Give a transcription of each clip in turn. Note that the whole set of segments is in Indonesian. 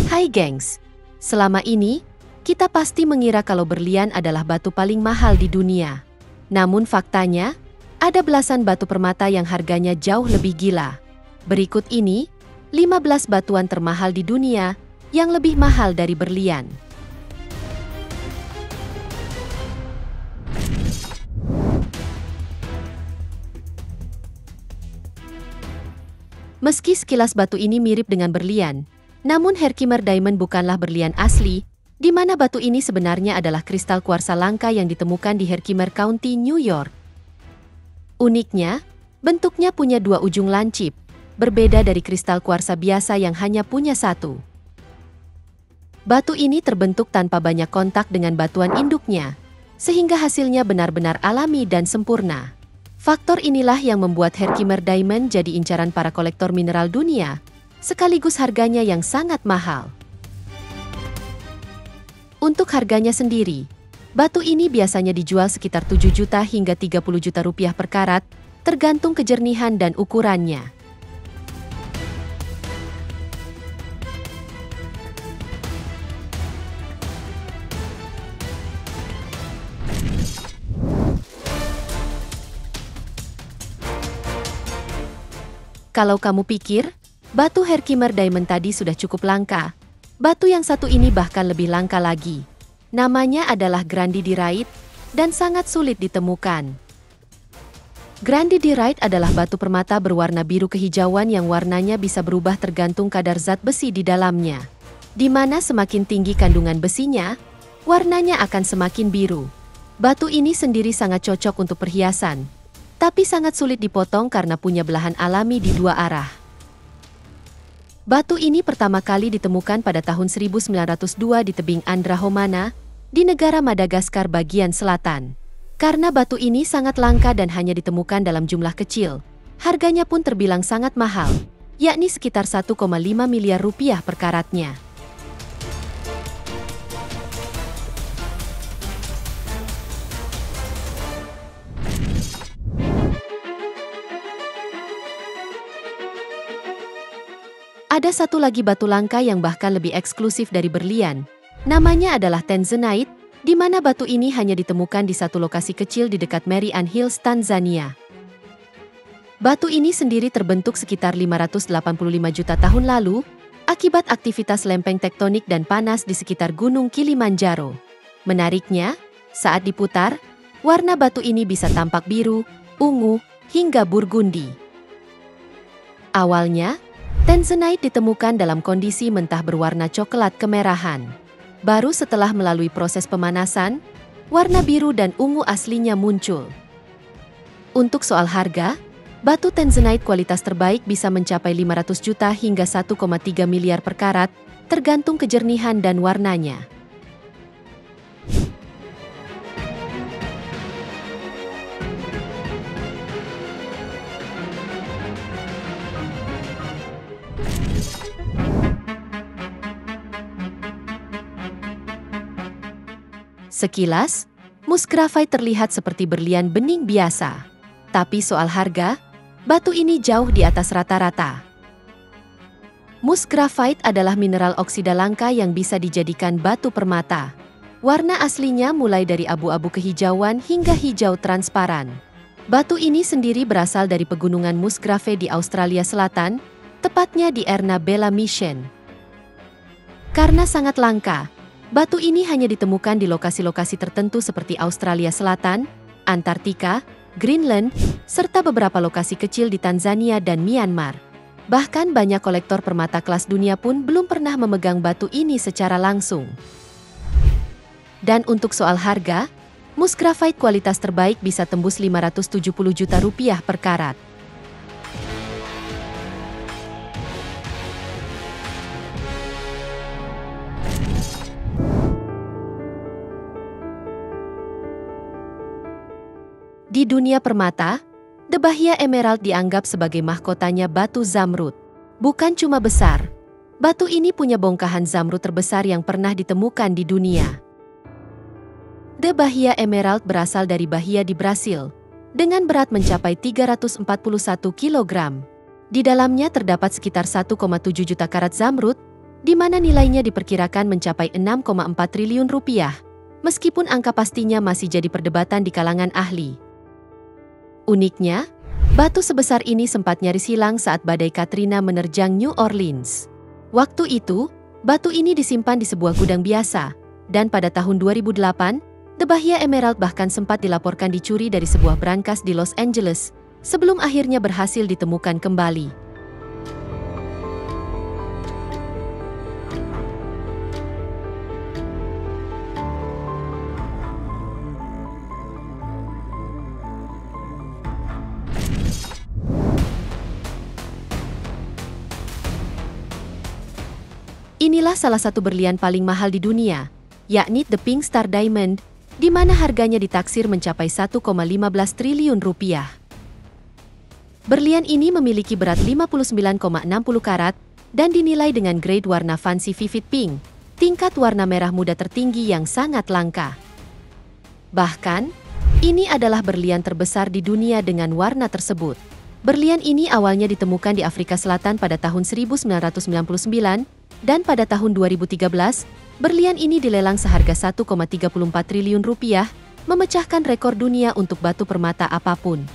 Hai gengs, selama ini, kita pasti mengira kalau berlian adalah batu paling mahal di dunia. Namun faktanya, ada belasan batu permata yang harganya jauh lebih gila. Berikut ini, 15 batuan termahal di dunia yang lebih mahal dari berlian. Meski sekilas batu ini mirip dengan berlian, namun Herkimer Diamond bukanlah berlian asli, di mana batu ini sebenarnya adalah kristal kuarsa langka yang ditemukan di Herkimer County, New York. Uniknya, bentuknya punya dua ujung lancip, berbeda dari kristal kuarsa biasa yang hanya punya satu. Batu ini terbentuk tanpa banyak kontak dengan batuan induknya, sehingga hasilnya benar-benar alami dan sempurna. Faktor inilah yang membuat Herkimer Diamond jadi incaran para kolektor mineral dunia, sekaligus harganya yang sangat mahal. Untuk harganya sendiri, batu ini biasanya dijual sekitar 7 juta hingga 30 juta rupiah per karat, tergantung kejernihan dan ukurannya. Kalau kamu pikir, batu Herkimer Diamond tadi sudah cukup langka, batu yang satu ini bahkan lebih langka lagi. Namanya adalah Grandidierite dan sangat sulit ditemukan. Grandidierite adalah batu permata berwarna biru kehijauan yang warnanya bisa berubah tergantung kadar zat besi di dalamnya. Di mana semakin tinggi kandungan besinya, warnanya akan semakin biru. Batu ini sendiri sangat cocok untuk perhiasan, tapi sangat sulit dipotong karena punya belahan alami di dua arah. Batu ini pertama kali ditemukan pada tahun 1902 di tebing Andrahomana, di negara Madagaskar bagian selatan. Karena batu ini sangat langka dan hanya ditemukan dalam jumlah kecil, harganya pun terbilang sangat mahal, yakni sekitar 1,5 miliar rupiah per karatnya. Ada satu lagi batu langka yang bahkan lebih eksklusif dari berlian. Namanya adalah Tanzanite, di mana batu ini hanya ditemukan di satu lokasi kecil di dekat Marian Hills, Tanzania. Batu ini sendiri terbentuk sekitar 585 juta tahun lalu, akibat aktivitas lempeng tektonik dan panas di sekitar Gunung Kilimanjaro. Menariknya, saat diputar, warna batu ini bisa tampak biru, ungu, hingga burgundi. Awalnya, Tanzanite ditemukan dalam kondisi mentah berwarna coklat kemerahan. Baru setelah melalui proses pemanasan, warna biru dan ungu aslinya muncul. Untuk soal harga, batu Tanzanite kualitas terbaik bisa mencapai 500 juta hingga 1,3 miliar per karat, tergantung kejernihan dan warnanya. Sekilas, musgrafite terlihat seperti berlian bening biasa. Tapi soal harga, batu ini jauh di atas rata-rata. Musgrafite adalah mineral oksida langka yang bisa dijadikan batu permata. Warna aslinya mulai dari abu-abu kehijauan hingga hijau transparan. Batu ini sendiri berasal dari pegunungan Musgrave di Australia Selatan, tepatnya di Erna Bella Mission. Karena sangat langka, batu ini hanya ditemukan di lokasi-lokasi tertentu seperti Australia Selatan, Antartika, Greenland, serta beberapa lokasi kecil di Tanzania dan Myanmar. Bahkan banyak kolektor permata kelas dunia pun belum pernah memegang batu ini secara langsung. Dan untuk soal harga, musgrafite kualitas terbaik bisa tembus 570 juta rupiah per karat. Di dunia permata, The Bahia Emerald dianggap sebagai mahkotanya batu zamrud. Bukan cuma besar, batu ini punya bongkahan zamrud terbesar yang pernah ditemukan di dunia. The Bahia Emerald berasal dari Bahia di Brasil, dengan berat mencapai 341 kg. Di dalamnya terdapat sekitar 1,7 juta karat zamrud, di mana nilainya diperkirakan mencapai 6,4 triliun rupiah, meskipun angka pastinya masih jadi perdebatan di kalangan ahli. Uniknya, batu sebesar ini sempat nyaris hilang saat badai Katrina menerjang New Orleans. Waktu itu, batu ini disimpan di sebuah gudang biasa, dan pada tahun 2008, The Bahia Emerald bahkan sempat dilaporkan dicuri dari sebuah brankas di Los Angeles, sebelum akhirnya berhasil ditemukan kembali. Inilah salah satu berlian paling mahal di dunia, yakni The Pink Star Diamond, di mana harganya ditaksir mencapai 1,15 triliun rupiah. Berlian ini memiliki berat 59,60 karat dan dinilai dengan grade warna fancy vivid pink, tingkat warna merah muda tertinggi yang sangat langka. Bahkan, ini adalah berlian terbesar di dunia dengan warna tersebut. Berlian ini awalnya ditemukan di Afrika Selatan pada tahun 1999, dan pada tahun 2013, berlian ini dilelang seharga 1,34 triliun rupiah, memecahkan rekor dunia untuk batu permata apapun.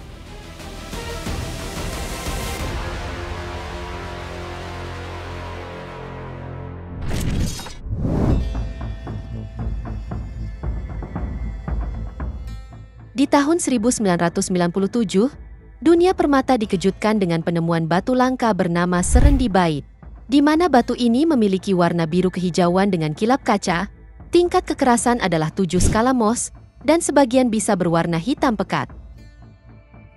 Di tahun 1997, dunia permata dikejutkan dengan penemuan batu langka bernama Serendibite, di mana batu ini memiliki warna biru kehijauan dengan kilap kaca, tingkat kekerasan adalah 7 skala Mohs, dan sebagian bisa berwarna hitam pekat.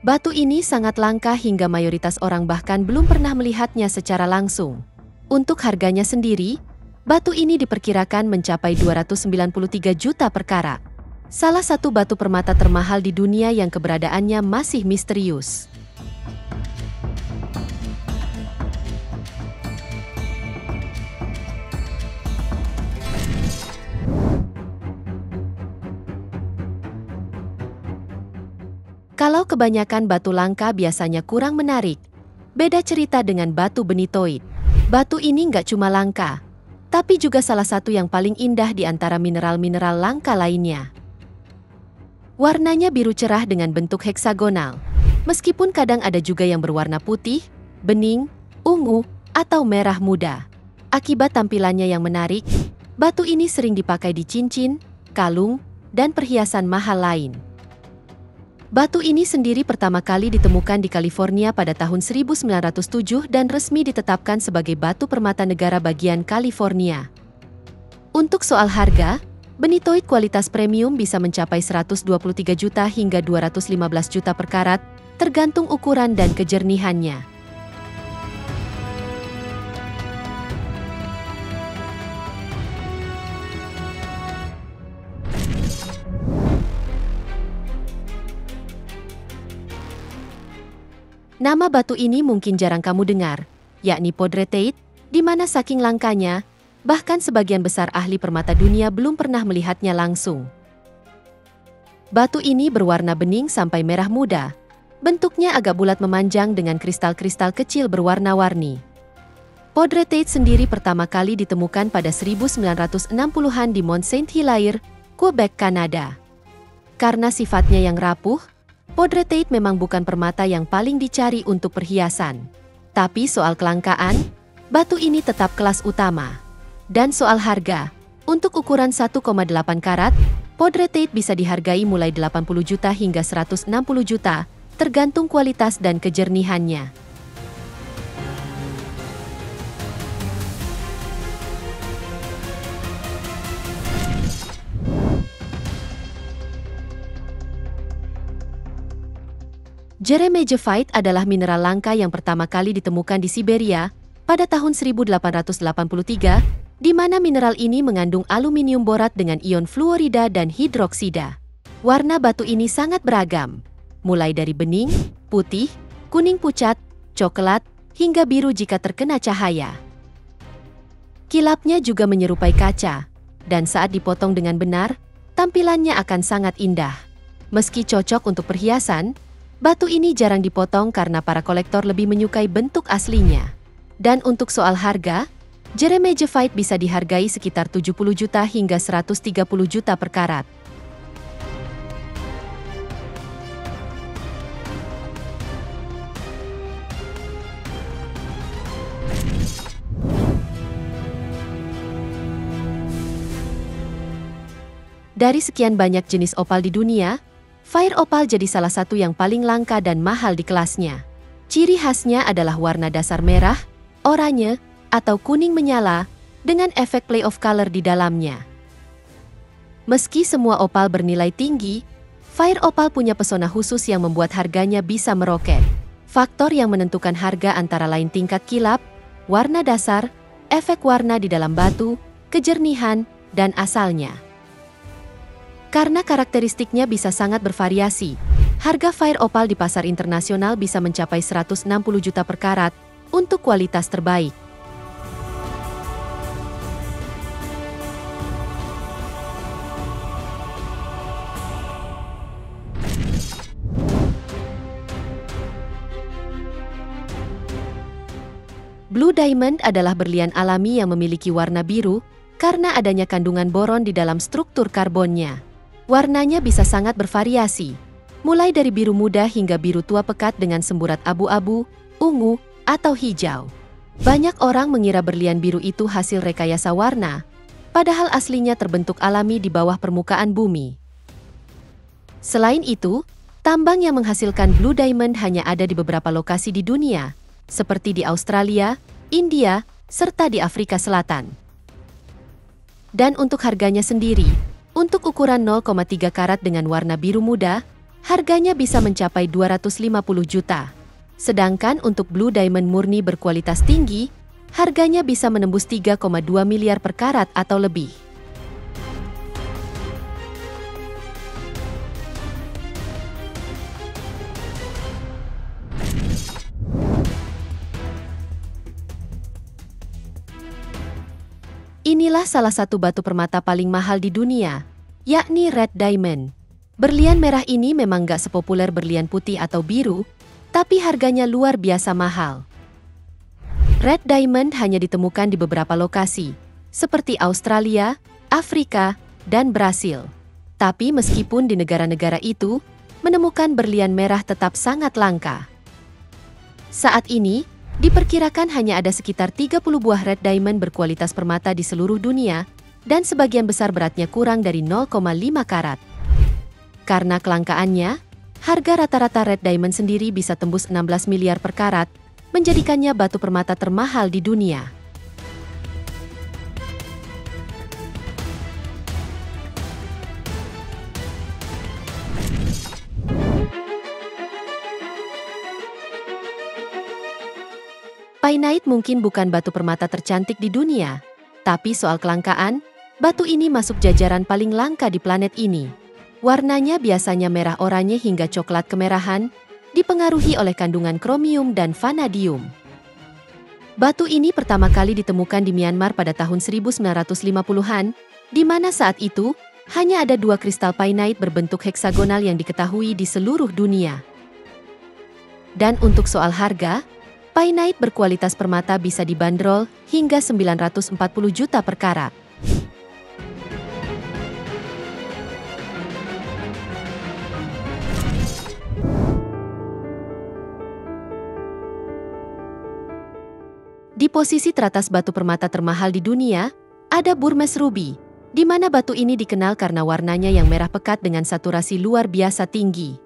Batu ini sangat langka hingga mayoritas orang bahkan belum pernah melihatnya secara langsung. Untuk harganya sendiri, batu ini diperkirakan mencapai 293 juta per karat. Salah satu batu permata termahal di dunia yang keberadaannya masih misterius. Kalau kebanyakan batu langka biasanya kurang menarik, beda cerita dengan batu benitoid. Batu ini nggak cuma langka, tapi juga salah satu yang paling indah di antara mineral-mineral langka lainnya. Warnanya biru cerah dengan bentuk heksagonal, meskipun kadang ada juga yang berwarna putih, bening, ungu, atau merah muda. Akibat tampilannya yang menarik, batu ini sering dipakai di cincin, kalung, dan perhiasan mahal lain. Batu ini sendiri pertama kali ditemukan di California pada tahun 1907 dan resmi ditetapkan sebagai batu permata negara bagian California. Untuk soal harga, benitoid kualitas premium bisa mencapai 123 juta hingga 215 juta per karat, tergantung ukuran dan kejernihannya. Nama batu ini mungkin jarang kamu dengar, yakni Podretite, di mana saking langkanya, bahkan sebagian besar ahli permata dunia belum pernah melihatnya langsung. Batu ini berwarna bening sampai merah muda. Bentuknya agak bulat memanjang dengan kristal-kristal kecil berwarna-warni. Podretite sendiri pertama kali ditemukan pada 1960-an di Mont Saint-Hilaire, Quebec, Kanada. Karena sifatnya yang rapuh, Podretite memang bukan permata yang paling dicari untuk perhiasan. Tapi soal kelangkaan, batu ini tetap kelas utama. Dan soal harga, untuk ukuran 1,8 karat, Podretite bisa dihargai mulai 80 juta hingga 160 juta, tergantung kualitas dan kejernihannya. Jeremejevite adalah mineral langka yang pertama kali ditemukan di Siberia pada tahun 1883, di mana mineral ini mengandung aluminium borat dengan ion fluorida dan hidroksida. Warna batu ini sangat beragam, mulai dari bening, putih, kuning pucat, coklat, hingga biru jika terkena cahaya. Kilapnya juga menyerupai kaca, dan saat dipotong dengan benar, tampilannya akan sangat indah. Meski cocok untuk perhiasan, batu ini jarang dipotong karena para kolektor lebih menyukai bentuk aslinya. Dan untuk soal harga, Jeremejevite bisa dihargai sekitar 70 juta hingga 130 juta per karat. Dari sekian banyak jenis opal di dunia, Fire Opal jadi salah satu yang paling langka dan mahal di kelasnya. Ciri khasnya adalah warna dasar merah, oranye, atau kuning menyala, dengan efek play of color di dalamnya. Meski semua opal bernilai tinggi, Fire Opal punya pesona khusus yang membuat harganya bisa meroket. Faktor yang menentukan harga antara lain tingkat kilap, warna dasar, efek warna di dalam batu, kejernihan, dan asalnya. Karena karakteristiknya bisa sangat bervariasi, harga Fire Opal di pasar internasional bisa mencapai 160 juta per karat untuk kualitas terbaik. Blue Diamond adalah berlian alami yang memiliki warna biru karena adanya kandungan boron di dalam struktur karbonnya. Warnanya bisa sangat bervariasi, mulai dari biru muda hingga biru tua pekat dengan semburat abu-abu, ungu, atau hijau. Banyak orang mengira berlian biru itu hasil rekayasa warna, padahal aslinya terbentuk alami di bawah permukaan bumi. Selain itu, tambang yang menghasilkan Blue Diamond hanya ada di beberapa lokasi di dunia, seperti di Australia, India, serta di Afrika Selatan. Dan untuk harganya sendiri, untuk ukuran 0,3 karat dengan warna biru muda, harganya bisa mencapai 250 juta. Sedangkan untuk Blue Diamond murni berkualitas tinggi, harganya bisa menembus 3,2 miliar per karat atau lebih. Inilah salah satu batu permata paling mahal di dunia, yakni Red Diamond. Berlian merah ini memang gak sepopuler berlian putih atau biru, tapi harganya luar biasa mahal. Red Diamond hanya ditemukan di beberapa lokasi, seperti Australia, Afrika, dan Brasil. Tapi meskipun di negara-negara itu, menemukan berlian merah tetap sangat langka. Saat ini, diperkirakan hanya ada sekitar 30 buah Red Diamond berkualitas permata di seluruh dunia, dan sebagian besar beratnya kurang dari 0,5 karat. Karena kelangkaannya, harga rata-rata Red Diamond sendiri bisa tembus 16 miliar per karat, menjadikannya batu permata termahal di dunia. Painite mungkin bukan batu permata tercantik di dunia, tapi soal kelangkaan, batu ini masuk jajaran paling langka di planet ini. Warnanya biasanya merah oranye hingga coklat kemerahan, dipengaruhi oleh kandungan kromium dan vanadium. Batu ini pertama kali ditemukan di Myanmar pada tahun 1950-an, di mana saat itu hanya ada 2 kristal painite berbentuk heksagonal yang diketahui di seluruh dunia. Dan untuk soal harga, painite berkualitas permata bisa dibanderol hingga 940 juta per karat. Di posisi teratas batu permata termahal di dunia, ada Burmese Ruby, di mana batu ini dikenal karena warnanya yang merah pekat dengan saturasi luar biasa tinggi.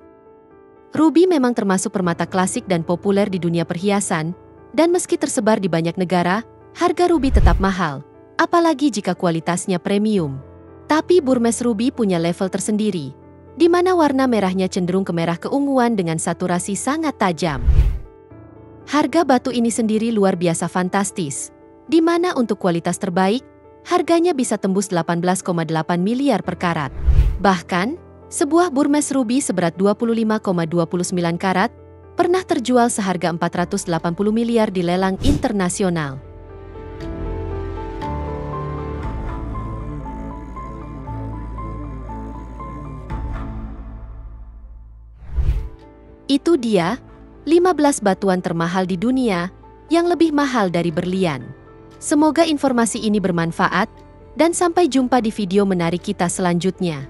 Ruby memang termasuk permata klasik dan populer di dunia perhiasan, dan meski tersebar di banyak negara, harga ruby tetap mahal, apalagi jika kualitasnya premium. Tapi Burmese Ruby punya level tersendiri, di mana warna merahnya cenderung ke merah keunguan dengan saturasi sangat tajam. Harga batu ini sendiri luar biasa fantastis, di mana untuk kualitas terbaik, harganya bisa tembus 18,8 miliar per karat. Bahkan, sebuah Burmese Ruby seberat 25,29 karat pernah terjual seharga 480 miliar di lelang internasional. Itu dia, 15 batuan termahal di dunia yang lebih mahal dari berlian. Semoga informasi ini bermanfaat, dan sampai jumpa di video menarik kita selanjutnya.